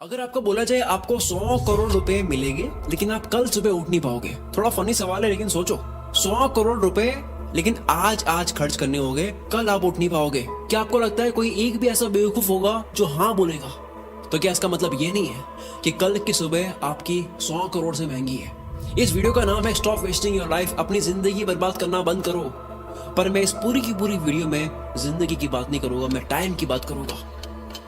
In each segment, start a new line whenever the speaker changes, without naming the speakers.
अगर आपको बोला जाए आपको 100 करोड़ रुपए मिलेंगे लेकिन आप कल सुबह उठ नहीं पाओगे, थोड़ा फनी सवाल है लेकिन सोचो, 100 करोड़ रुपए लेकिन आज खर्च करने होंगे, कल आप उठ नहीं पाओगे। क्या आपको लगता है कोई एक भी ऐसा बेवकूफ होगा जो हाँ बोलेगा? तो क्या इसका मतलब ये नहीं है कि कल की सुबह आपकी 100 करोड़ से महंगी है? इस वीडियो का नाम है स्टॉप वेस्टिंग योर लाइफ, अपनी जिंदगी बर्बाद करना बंद करो। पर मैं इस पूरी की पूरी वीडियो में जिंदगी की बात नहीं करूंगा, मैं टाइम की बात करूंगा।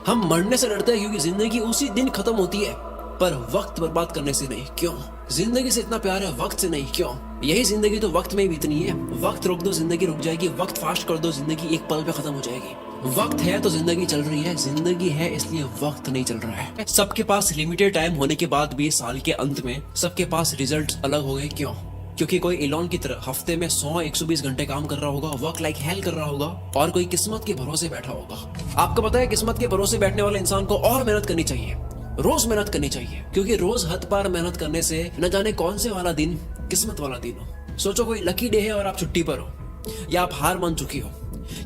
हम मरने से डरते हैं क्योंकि जिंदगी उसी दिन खत्म होती है, पर वक्त बर्बाद करने से नहीं। क्यों? जिंदगी से इतना प्यार है, वक्त से नहीं। क्यों? यही जिंदगी तो वक्त में ही बीतनी है। वक्त रोक दो जिंदगी रुक जाएगी, वक्त फास्ट कर दो जिंदगी एक पल पे खत्म हो जाएगी। वक्त है तो जिंदगी चल रही है, जिंदगी है इसलिए वक्त नहीं चल रहा है। सबके पास लिमिटेड टाइम होने के बाद भी साल के अंत में सबके पास रिजल्ट अलग हो गए। क्यों? क्योंकि कोई एलॉन की तरह हफ्ते में 100-120 घंटे काम कर रहा होगा, वर्क लाइक हेल कर रहा होगा, और कोई किस्मत के भरोसे बैठा होगा। आपको पता है किस्मत के भरोसे बैठने वाले इंसान को और मेहनत करनी चाहिए, रोज मेहनत करनी चाहिए, क्योंकि रोज हद पार मेहनत करने से न जाने कौन से वाला दिन किस्मत वाला दिन हो। सोचो कोई लकी डे है और आप छुट्टी पर हो या आप हार मान चुकी हो,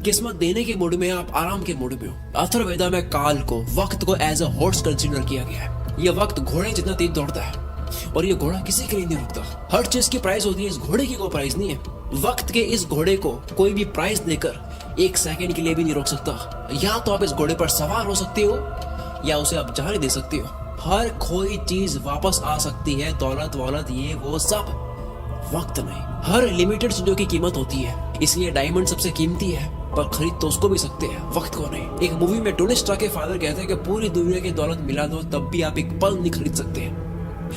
किस्मत देने के मूड में, आप आराम के मूड में हो। अथर्ववेदा में काल को, वक्त को एज अ हॉर्स कंसीडर किया गया है। यह वक्त घोड़े जितना तेज दौड़ता है और ये घोड़ा किसी के लिए नहीं रुकता। हर चीज की प्राइस होती है, इस घोड़े की कोई प्राइस नहीं है। वक्त के इस घोड़े को कोई भी प्राइस देकर एक सेकंड के लिए भी नहीं रोक सकता। या तो आप इस घोड़े पर सवार हो सकते हो या उसे आप जाने दे सकते हो। हर कोई चीज वापस आ सकती है, दौलत वौलत ये वो सब, वक्त नहीं। हर लिमिटेड चीजों की कीमत होती है, इसलिए डायमंड सबसे कीमती है, पर खरीद तो उसको भी सकते हैं, वक्त को नहीं। एक मूवी में टोनी स्टार्क के फादर कहते हैं कि पूरी दुनिया की दौलत मिला दो तब भी आप एक पल नहीं खरीद सकते,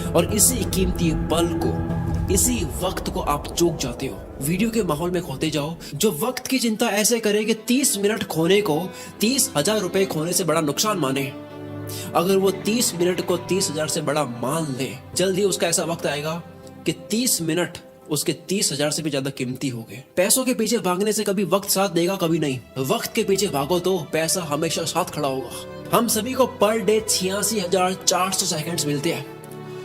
और इसी कीमती पल को, इसी वक्त को आप चूक जाते हो। वीडियो के माहौल में खोते जाओ। जो वक्त की चिंता ऐसे करे कि 30 मिनट खोने को 30,000 रुपए खोने से बड़ा नुकसान माने, अगर वो 30 मिनट को 30,000 से बड़ा मान ले, जल्दी उसका ऐसा वक्त आएगा कि 30 मिनट उसके 30,000 से भी ज्यादा कीमती हो गए। पैसों के पीछे भागने से कभी वक्त साथ देगा, कभी नहीं। वक्त के पीछे भागो तो पैसा हमेशा साथ खड़ा होगा। हम सभी को पर डे 86,400 सेकंड्स मिलते हैं।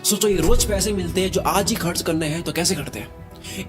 सोचो ये रोज पैसे मिलते हैं जो आज ही खर्च करने हैं, तो कैसे करते हैं?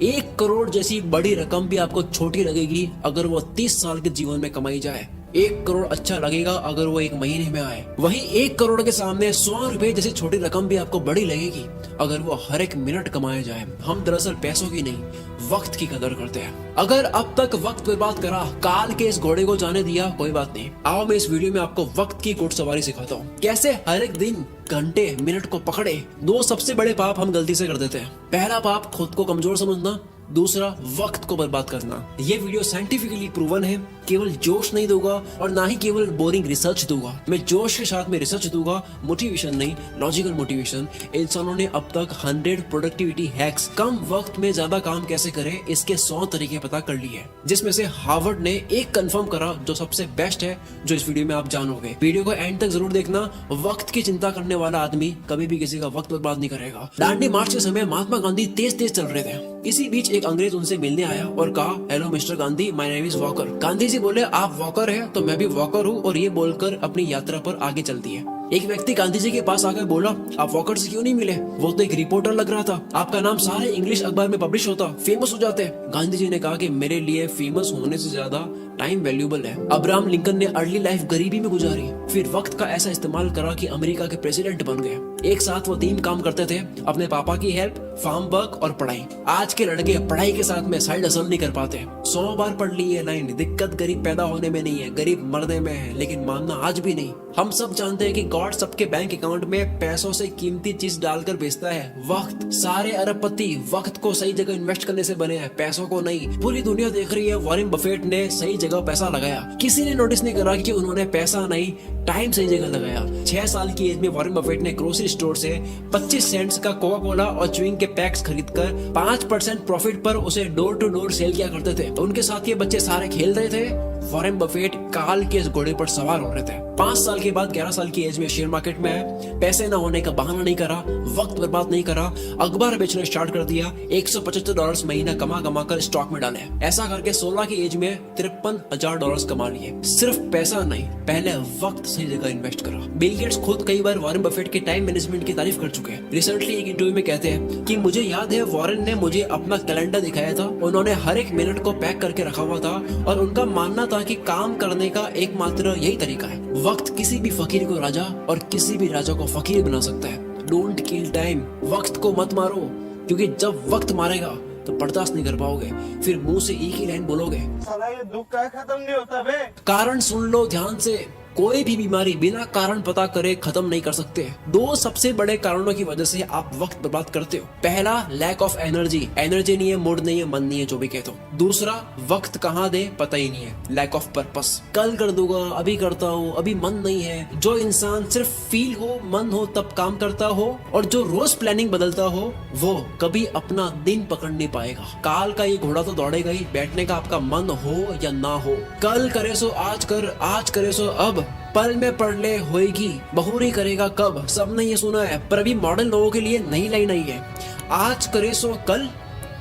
1 करोड़ जैसी बड़ी रकम भी आपको छोटी लगेगी अगर वो 30 साल के जीवन में कमाई जाए। 1 करोड़ अच्छा लगेगा अगर वो 1 महीने में आए। वहीं 1 करोड़ के सामने 100 रुपए जैसी छोटी रकम भी आपको बड़ी लगेगी अगर वो हर एक मिनट कमाया जाए। हम दरअसल पैसों की नहीं, वक्त की कदर करते हैं। अगर अब तक वक्त बर्बाद करा, काल के इस घोड़े को जाने दिया, कोई बात नहीं। आओ मैं इस वीडियो में आपको वक्त की घुड़सवारी सिखाता हूँ, कैसे हर एक दिन, घंटे, मिनट को पकड़े। 2 सबसे बड़े पाप हम गलती से कर देते हैं। पहला पाप खुद को कमजोर समझना, दूसरा वक्त को बर्बाद करना। ये वीडियो साइंटिफिकली प्रूवन है, केवल जोश नहीं दूंगा और ना ही केवल बोरिंग रिसर्च दूंगा। मैं जोश के साथ में रिसर्च दूंगा, मोटिवेशन नहीं, लॉजिकल मोटिवेशन। इंसानों ने अब तक 100 प्रोडक्टिविटी हैक्स, कम वक्त में ज्यादा काम कैसे करें, इसके 100 तरीके पता कर लिए, जिसमें से हार्वर्ड ने एक कंफर्म करा जो सबसे बेस्ट है, जो इस वीडियो में आप जानोगे। वीडियो को एंड तक जरूर देखना। वक्त की चिंता करने वाला आदमी कभी भी किसी का वक्त बर्बाद नहीं करेगा। दांडी मार्च के समय महात्मा गांधी तेज चल रहे थे। इसी बीच एक अंग्रेज उनसे मिलने आया और कहा, hello mister Gandhi, my name is Walker. Gandhi ji बोले, आप वॉकर है तो मैं भी वॉकर हूँ, और ये बोलकर अपनी यात्रा पर आगे चल दिए। एक व्यक्ति गांधी जी के पास आकर बोला, आप वॉकर से क्यों नहीं मिले? वो तो एक रिपोर्टर लग रहा था, आपका नाम सारे इंग्लिश अखबार में पब्लिश होता, फेमस हो जाते। गांधी जी ने कहा कि मेरे लिए फेमस होने से ज्यादा टाइम वैल्यूएबल है। अब्राहम लिंकन ने अर्ली लाइफ गरीबी में गुजारी, फिर वक्त का ऐसा इस्तेमाल करा कि अमेरिका के प्रेसिडेंट बन गए। एक साथ वो 3 काम करते थे, अपने पापा की हेल्प, फार्म वर्क और पढ़ाई। आज के लड़के पढ़ाई के साथ में साइड हसल नहीं कर पाते। 100 बार पढ़ ली ये लाइन, दिक्कत गरीब पैदा होने में नहीं है, गरीब मरने में है, लेकिन मानना आज भी नहीं। हम सब जानते हैं कि गॉड सबके बैंक अकाउंट में पैसों से कीमती चीज डालकर भेजता है, वक्त। सारे अरबपति वक्त को सही जगह इन्वेस्ट करने से बने हैं, पैसों को नहीं। पूरी दुनिया देख रही है वॉरेन बफेट ने सही जगह पैसा लगाया। किसी ने नोटिस नहीं करा कि उन्होंने पैसा नहीं, टाइम सही जगह लगाया। 6 साल की एज में वॉरेन बफेट ने ग्रोसरी स्टोर से 25 सेंट्स का कोका कोला और च्युइंग के पैक्स खरीदकर 5% प्रॉफिट पर उसे डोर टू डोर सेल किया करते थे। उनके साथ ये बच्चे सारे खेल रहे थे, वॉरेन बफेट काल के इस घोड़े पर सवार हो रहे थे। 5 साल के बाद 11 साल की एज में शेयर मार्केट में आए। पैसे न होने का बहाना नहीं करा, वक्त बर्बाद नहीं करा, अखबार बेचना स्टार्ट कर दिया। $175 महीना कमा कर स्टॉक में डाले। ऐसा करके 16 की एज में $53,000 कमा लिए। सिर्फ पैसा नहीं, पहले वक्त सही जगह इन्वेस्ट करा। बिल गेट्स खुद कई बार वॉरेन बफेट के टाइम मैनेजमेंट की तारीफ कर चुके हैं। रिसेंटली एक इंटरव्यू में कहते हैं कि मुझे याद है वॉरेन ने मुझे अपना कैलेंडर दिखाया था, उन्होंने हर एक मिनट को पैक करके रखा हुआ था और उनका मानना था कि काम करने का एकमात्र यही तरीका है। वक्त किसी भी फकीर को राजा और किसी भी राजा को फकीर बना सकता है। डोंट किल टाइम, वक्त को मत मारो, क्योंकि जब वक्त मारेगा तो बर्दाश्त नहीं कर पाओगे, फिर मुंह से एक ही लाइन बोलोगे,
साला ये दुख का खत्म नहीं होता बे।
कारण सुन लो ध्यान से, कोई भी बीमारी बिना कारण पता करे खत्म नहीं कर सकते। दो सबसे बड़े कारणों की वजह से आप वक्त बर्बाद करते हो। पहला, लैक ऑफ एनर्जी, एनर्जी नहीं है, मूड नहीं है, मन नहीं है, जो भी कहते हो। दूसरा, वक्त कहाँ दे पता ही नहीं है, लैक ऑफ पर्पस, कल कर दूंगा, अभी करता हूँ, अभी मन नहीं है। जो इंसान सिर्फ फील हो, मन हो तब काम करता हो, और जो रोज प्लानिंग बदलता हो, वो कभी अपना दिन पकड़ नहीं पाएगा। काल का ये घोड़ा तो दौड़ेगा ही, बैठने का आपका मन हो या ना हो। कल करे सो आज कर, आज करे सो अब, पल में पढ़ ले होएगी, बहुरी करेगा कब। सबने ये सुना है, पर अभी मॉडर्न लोगों के लिए नई लाइन आई है, आज करे सो कल,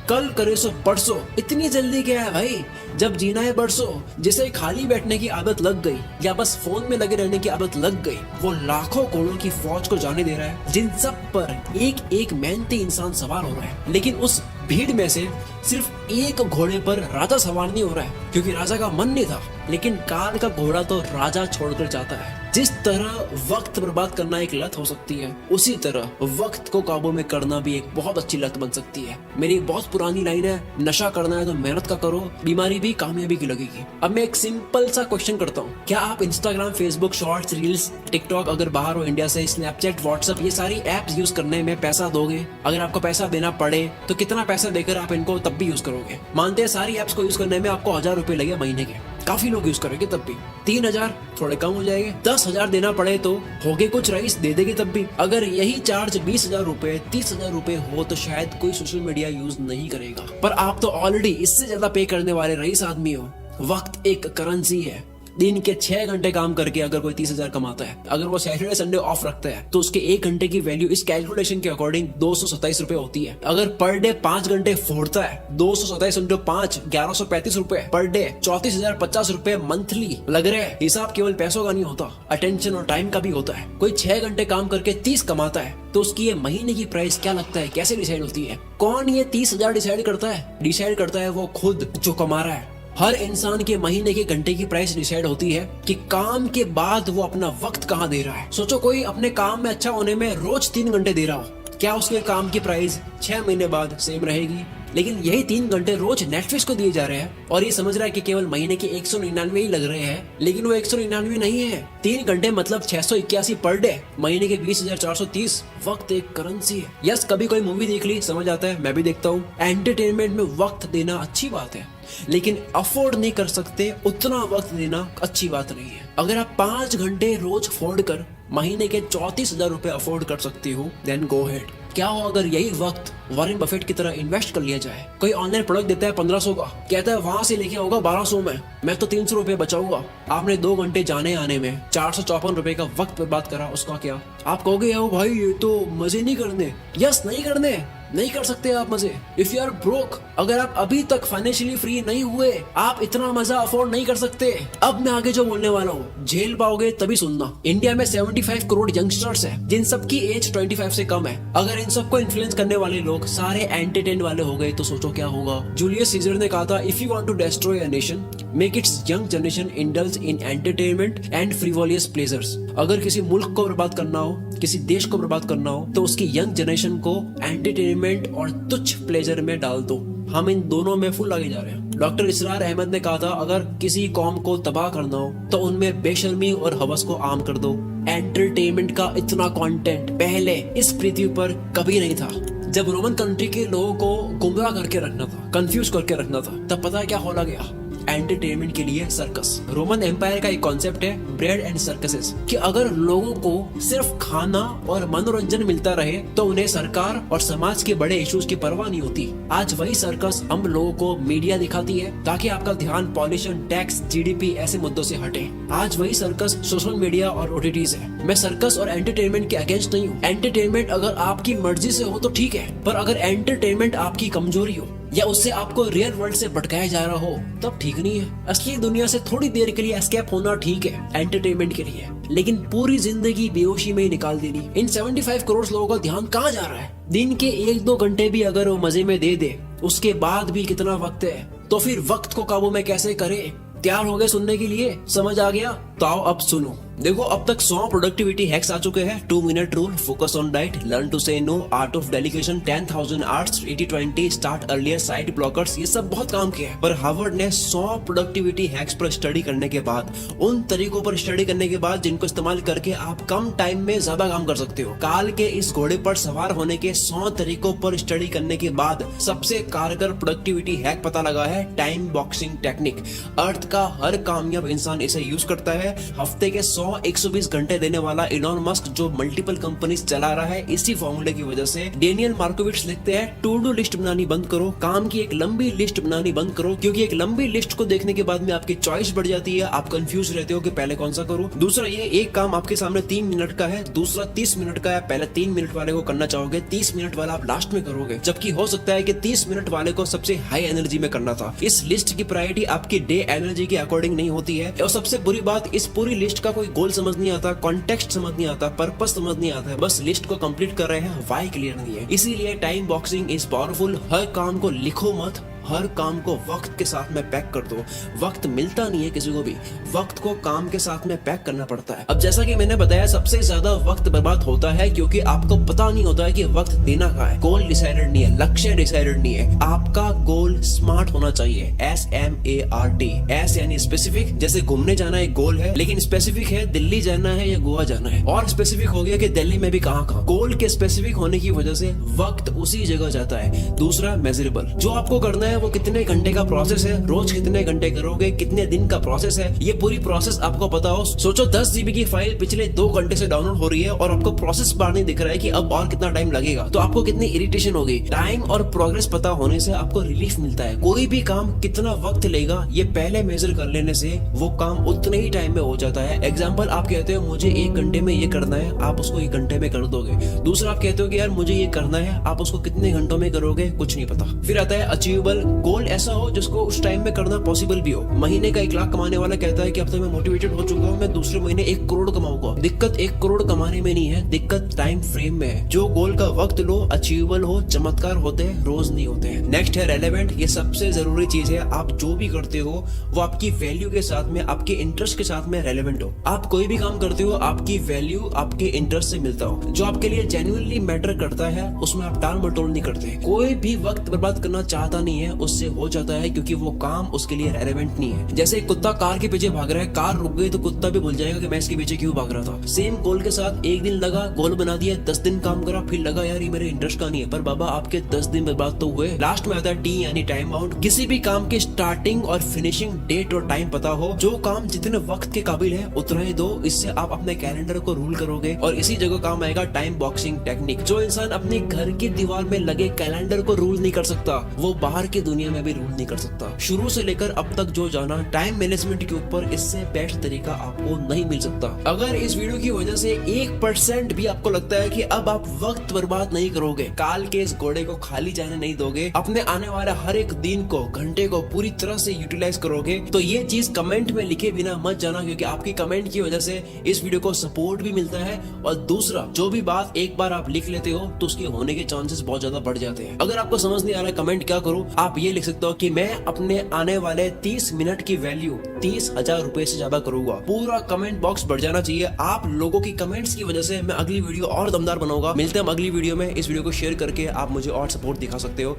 कल करे सो परसों। इतनी जल्दी क्या है भाई, जब जीना है बरसों। जिसे खाली बैठने की आदत लग गई या बस फोन में लगे रहने की आदत लग गई, वो लाखों घोड़ों की फौज को जाने दे रहा है, जिन सब पर एक एक मेहनती इंसान सवार हो रहा है। लेकिन उस भीड़ में से सिर्फ एक घोड़े पर राजा सवार नहीं हो रहा है, क्योंकि राजा का मन नहीं था। लेकिन काल का घोड़ा तो राजा छोड़कर जाता है। जिस तरह वक्त बर्बाद करना एक लत हो सकती है, उसी तरह वक्त को काबू में करना भी एक बहुत अच्छी लत बन सकती है। मेरी एक बहुत पुरानी लाइन है, नशा करना है तो मेहनत का करो, बीमारी भी कामयाबी की लगेगी। अब मैं एक सिंपल सा क्वेश्चन करता हूँ, क्या आप Instagram, Facebook, shorts, reels, TikTok, अगर बाहर हो इंडिया से, स्नैपचैट, व्हाट्सएप, ये सारी एप्स यूज करने में पैसा दोगे? अगर आपको पैसा देना पड़े तो कितना पैसा देकर आप इनको तब भी यूज करोगे? मानते हैं सारी एप्स को यूज करने में आपको 1000 रुपए लगे महीने के, काफी लोग यूज करेंगे तब भी। 3000 थोड़े कम हो जाएंगे। 10,000 देना पड़े तो होगे कुछ रईस, दे देंगे तब भी। अगर यही चार्ज 20,000 रुपए, 30,000 रुपए हो तो शायद कोई सोशल मीडिया यूज नहीं करेगा। पर आप तो ऑलरेडी इससे ज्यादा पे करने वाले रईस आदमी हो। वक्त एक करेंसी है। दिन के 6 घंटे काम करके अगर कोई 30,000 कमाता है, अगर वो सैटरडे संडे ऑफ रखता है, तो उसके 1 घंटे की वैल्यू इस कैलकुलेशन के अकॉर्डिंग 227 रुपए होती है। अगर पर डे 5 घंटे फोड़ता है, 227 इंटू 5, 1135 रुपए पर डे, 34,050 रुपए मंथली लग रहे हैं। हिसाब केवल पैसों का नहीं होता, अटेंशन और टाइम का भी होता है। कोई 6 घंटे काम करके 30 कमाता है, तो उसकी ये महीने की प्राइस क्या लगता है, कैसे डिसाइड होती है? कौन ये 30,000 डिसाइड करता है? डिसाइड करता है वो खुद जो कमा रहा है। हर इंसान के महीने के घंटे की प्राइस डिसाइड होती है कि काम के बाद वो अपना वक्त कहाँ दे रहा है। सोचो कोई अपने काम में अच्छा होने में रोज 3 घंटे दे रहा हो, क्या उसके काम की प्राइस 6 महीने बाद सेम रहेगी? लेकिन यही 3 घंटे रोज नेटफ्लिक्स को दिए जा रहे हैं और ये समझ रहा है कि केवल महीने के 199 ही लग रहे हैं, लेकिन वो 199 नहीं है। 3 घंटे मतलब 681 पर डे, महीने के 20,430। वक्त एक करेंसी है। यस, कभी कोई मूवी देख ली, समझ आता है, मैं भी देखता हूँ। एंटरटेनमेंट में वक्त देना अच्छी बात है, लेकिन अफोर्ड नहीं कर सकते उतना वक्त देना अच्छी बात नहीं है। अगर आप 5 घंटे रोज अफोर्ड कर महीने के 34,000 रुपए अफोर्ड कर सकती हो, देन गो हेड। क्या हो अगर यही वक्त वॉरेन बफेट की तरह इन्वेस्ट कर लिया जाए? कोई ऑनलाइन प्रोडक्ट देता है 1500 का, कहता है वहां से लेके आऊंगा 1200 में, मैं तो 300 रुपए बचाऊंगा। आपने 2 घंटे जाने आने में 454 रुपए का वक्त बर्बाद करा, उसका क्या? आप कहोगे यार भाई ये तो मजे नहीं करने। यस, नहीं करने, नहीं कर सकते आप मजे। इफ यू आर ब्रोक, अगर आप अभी तक फाइनेंशियली फ्री नहीं हुए, आप इतना मजा अफोर्ड नहीं कर सकते। अब मैं आगे जो बोलने वाला हूँ झेल पाओगे तभी सुनना। इंडिया में 75 करोड़ यंगस्टर्स हैं, जिन सबकी एज 25 से कम है। अगर इन सबको इन्फ्लुएंस करने वाले लोग सारे एंटरटेन वाले हो गए तो सोचो क्या होगा। जूलियस सीजर ने कहा था, if you want to destroy a nation, make its young generation indulge in entertainment and frivolous pleasures. अगर किसी मुल्क को बर्बाद करना हो, किसी देश को बर्बाद करना हो, तो उसकी यंग जनरेशन को एंटरटेनमेंट और तुच्छ प्लेजर में डाल दो। हम इन दोनों में फुल आगे जा रहे हैं। डॉक्टर इसरार अहमद ने कहा था, अगर किसी कौम को तबाह करना हो तो उनमें बेशर्मी और हवस को आम कर दो। एंटरटेनमेंट का इतना कंटेंट पहले इस पृथ्वी पर कभी नहीं था। जब रोमन कंट्री के लोगों को गुमराह करके रखना था, कंफ्यूज करके रखना था, तब पता है क्या खोला गया? एंटरटेनमेंट के लिए सर्कस। रोमन एम्पायर का एक कॉन्सेप्ट है ब्रेड एंड सर्कसेस, कि अगर लोगों को सिर्फ खाना और मनोरंजन मिलता रहे तो उन्हें सरकार और समाज के बड़े इश्यूज की परवाह नहीं होती। आज वही सर्कस हम लोगों को मीडिया दिखाती है ताकि आपका ध्यान पॉल्यूशन, टैक्स, जीडीपी ऐसे मुद्दों से हटे। आज वही सर्कस सोशल मीडिया और ओटीटीज है। मैं सर्कस और एंटरटेनमेंट के अगेंस्ट नहीं हूँ। एंटरटेनमेंट अगर आपकी मर्जी से हो तो ठीक है, पर अगर एंटरटेनमेंट आपकी कमजोरी हो या उससे आपको रियल वर्ल्ड से भटकाया जा रहा हो तब ठीक नहीं है। असली दुनिया से थोड़ी देर के लिए एस्केप होना ठीक है एंटरटेनमेंट के लिए, लेकिन पूरी जिंदगी बेहोशी में ही निकाल देनी। इन 75 करोड़ लोगों का ध्यान कहाँ जा रहा है? दिन के 1-2 घंटे भी अगर वो मजे में दे दे, उसके बाद भी कितना वक्त है, तो फिर वक्त को काबू में कैसे करे? तैयार हो गए सुनने के लिए? समझ आ गया? तो आओ अब सुनो। देखो, अब तक 100 प्रोडक्टिविटी हैक्स आ चुके हैं। 2 minute rule, focus on diet, learn to say no, art of delegation, 10,000 arts, 80-20, start earlier, side blockers, ये सब बहुत काम किया है। पर हार्वर्ड ने 100 प्रोडक्टिविटी हैक्स पर स्टडी करने के बाद, उन तरीकों पर स्टडी करने के बाद जिनको इस्तेमाल करके आप कम टाइम में ज्यादा काम कर सकते हो, काल के इस घोड़े पर सवार होने के 100 तरीकों पर स्टडी करने के बाद सबसे कारगर प्रोडक्टिविटी हैक पता लगा है, टाइम बॉक्सिंग टेक्निक। अर्थ का हर कामयाब इंसान इसे यूज करता है। हफ्ते के 120 घंटे देने वाला इलॉन मस्क जो मल्टीपल कंपनीज चला रहा है, इसी फॉर्मूले की वजह से। डेनियल मार्कोविट्स लिखते हैं, टू डू लिस्ट बनानी बंद करो, काम की एक लंबी लिस्ट बनानी बंद करो, क्योंकि एक लंबी लिस्ट को देखने के बाद में आपकी चॉइस बढ़ जाती है, आप कंफ्यूज रहते हो कि पहले कौन सा करूं। दूसरा ये, एक काम आपके सामने 3 मिनट का है, दूसरा 30 मिनट का है, पहले 3 मिनट वाले को करना चाहोगे, 30 मिनट वाला आप लास्ट में करोगे, जबकि हो सकता है कि 30 मिनट वाले को सबसे हाई एनर्जी में करना था। इस लिस्ट की प्रायोरिटी आपकी डे एनर्जी के अकॉर्डिंग नहीं होती है। और सबसे बुरी बात, इस पूरी लिस्ट का कोई गोल समझ नहीं आता, कॉन्टेक्स्ट समझ नहीं आता, पर्पस समझ नहीं आता है, बस लिस्ट को कंप्लीट कर रहे हैं, व्हाई क्लियर नहीं है। इसीलिए टाइम बॉक्सिंग इज पावरफुल। हर काम को लिखो मत, हर काम को वक्त के साथ में पैक कर दो। वक्त मिलता नहीं है किसी को भी, वक्त को काम के साथ में पैक करना पड़ता है। अब जैसा कि मैंने बताया, सबसे ज्यादा वक्त बर्बाद होता है क्योंकि आपको पता नहीं होता है कि वक्त देना कहाँ है। गोल डिसाइडेड नहीं है, लक्ष्य डिसाइडेड नहीं है। आपका गोल स्मार्ट होना चाहिए, SMART। एस यानी स्पेसिफिक, जैसे घूमने जाना एक गोल है, लेकिन स्पेसिफिक है दिल्ली जाना है या गोवा जाना है, और स्पेसिफिक हो गया कि दिल्ली में भी कहाँ कहाँ। गोल के स्पेसिफिक होने की वजह से वक्त उसी जगह जाता है। दूसरा, मेजरेबल, जो आपको करना है वो कितने घंटे का प्रोसेस है, रोज कितने घंटे करोगे, कितने दिन का प्रोसेस है, ये पूरी प्रोसेस आपको पता हो। सोचो 10 GB की फाइल पिछले 2 घंटे से डाउनलोड हो रही है और आपको प्रोसेस बार नहीं दिख रहा है कि अब और कितना टाइम लगेगा, तो आपको कितनी इरिटेशन होगी। टाइम और प्रोग्रेस पता होने से आपको रिलीफ मिलता है। कोई भी काम कितना वक्त लेगा ये पहले मेजर कर लेने से वो काम उतने ही टाइम में हो जाता है। एग्जाम्पल, आप कहते हो मुझे 1 घंटे में ये करना है, आप उसको 1 घंटे में कर दोगे। दूसरा, आप कहते हो कि यार मुझे ये करना है, आप उसको कितने घंटों में करोगे, कुछ नहीं पता। फिर आता है अचीवेबल, गोल ऐसा हो जिसको उस टाइम में करना पॉसिबल भी हो। महीने का 1 लाख कमाने वाला कहता है कि अब तो मैं मोटिवेटेड हो चुका हूँ, मैं दूसरे महीने 1 करोड़ कमाऊंगा। दिक्कत 1 करोड़ कमाने में नहीं है, दिक्कत टाइम फ्रेम में है। जो गोल का वक्त लो, अचीवेबल हो, चमत्कार होते हैं, रोज नहीं होते हैं। नेक्स्ट है रेलेवेंट। ये सबसे जरूरी चीज है। आप जो भी करते हो वो आपकी वैल्यू के साथ में, आपके इंटरेस्ट के साथ में रेलेवेंट हो। आप कोई भी काम करते हो, आपकी वैल्यू आपके इंटरेस्ट से मिलता हो। जो आपके लिए जेन्युइनली मैटर करता है उसमें आप टाल मटोल नहीं करते। कोई भी वक्त बर्बाद करना चाहता नहीं है, उससे हो जाता है, क्योंकि वो काम उसके लिए रेलेवेंट नहीं है। जैसे कुत्ता कार के पीछे भाग रहा है, कार रुक गई तो कुत्ता भी भूल जाएगा कि मैं इसके पीछे क्यों भाग रहा था। सेम गोल के साथ 1 दिन लगा, गोल बना दिया, 10 दिन काम करा, फिर लगा यार ये मेरे इंटरेस्ट का नहीं है, पर बाबा आपके 10 दिन बर्बाद तो हुए। लास्ट में आता है T यानी टाइम बाउंड। किसी भी काम की स्टार्टिंग और फिनिशिंग डेट और टाइम पता हो। जो काम जितने वक्त के काबिल है उतना ही दो, इससे आप अपने कैलेंडर को रूल करोगे और इसी जगह काम आएगा टाइम बॉक्सिंग टेक्निक। जो इंसान अपने घर की दीवार में लगे कैलेंडर को रूल नहीं कर सकता, वो बाहर की दुनिया में भी रूल नहीं कर सकता। शुरू से लेकर अब तक जो जाना टाइम मैनेजमेंट के ऊपर, इससे बेस्ट तरीका आपको नहीं मिल सकता। अगर इस वीडियो की वजह से 1% भी आपको लगता है कि अब आप वक्त बर्बाद नहीं करोगे, काल के इस घोड़े को खाली जाने नहीं दोगे, अपने आने वाले हर एक दिन को, घंटे को पूरी तरह से यूटिलाइज करोगे, तो ये चीज कमेंट में लिखे बिना मत जाना, क्योंकि आपकी कमेंट की वजह से इस वीडियो को सपोर्ट भी मिलता है। और दूसरा, जो भी बात एक बार आप लिख लेते हो तो उसके होने के चांसेस बहुत ज्यादा बढ़ जाते हैं। अगर आपको समझ नहीं आ रहा है कमेंट क्या करूं, आप ये लिख सकते हो कि मैं अपने आने वाले 30 मिनट की वैल्यू 30,000 रुपए से ज्यादा करूंगा। पूरा कमेंट बॉक्स बढ़ जाना चाहिए। आप लोगों की कमेंट्स की वजह से मैं अगली वीडियो और दमदार बनाऊंगा। मिलते हैं हम अगली वीडियो में। इस वीडियो को शेयर करके आप मुझे और सपोर्ट दिखा सकते हो।